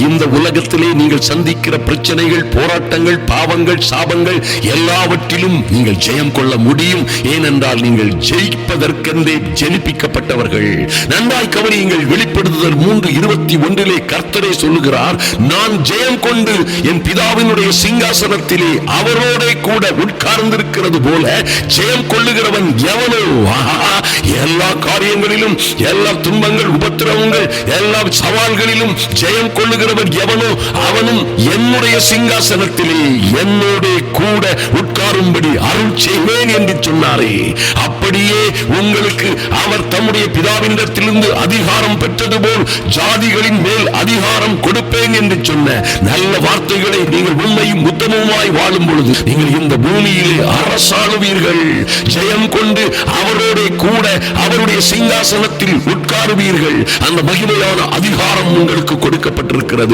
இந்த உலகத்திலே நீங்கள் சந்திக்கிற பிரச்சனைகள், போராட்டங்கள், பாவங்கள், சாபங்கள் எல்லாவற்றிலும் நீங்கள் ஜெயம் கொள்ள முடியும். ஏனென்றால் நீங்கள் ஜெயிப்பதற்கென்றே ஜெனிப்பிக்கப்பட்டவர்கள். நன்றாய் கவனியுங்கள். வெளிப்படுத்துதல் 3:21 கர்த்தரே சொல்லுகிறார், நான் ஜெயம் கொண்டு என் பிதாவினுடைய சிங்காசனத்திலே அவரோட கூட உட்கார்ந்திருக்கிறது போல ஜெயம் கொள்ளுகிறவன் எவனோ, எல்லா காரியங்களிலும், எல்லா துன்பங்கள், உபத்திரவங்கள், எல்லா சவால்களிலும் ஜெயம் கொள்ளுகிறவன் எவனோ அவனும் என்னுடைய சிங்காசனத்திலே என்னோட கூட உட்காரும்படி அருள் செய்வேன் என்று சொன்னாரே. அப்படியே உங்களுக்கு அவர் தம்முடைய பிதாவினிடத்திலிருந்து அதிகாரம் பெற்றது போல் ஜாதிகளின் மேல் அதிகாரம் கொடுப்பேன் என்று சொன்ன நல்ல வார்த்தைகளை நீங்கள் உண்மையும் உத்தமமாய் வாழும் பொழுது நீங்கள் இந்த பூமியிலே அரசாளுவீர்கள். ஜெயம் கொண்டு அவரோட கூட அவருடைய சிங்காசனத்தில் உட்காருவீர்கள். அந்த மகிமையான அதிகாரம் உங்களுக்கு கொடுக்கப்பட்டிருக்கிறது.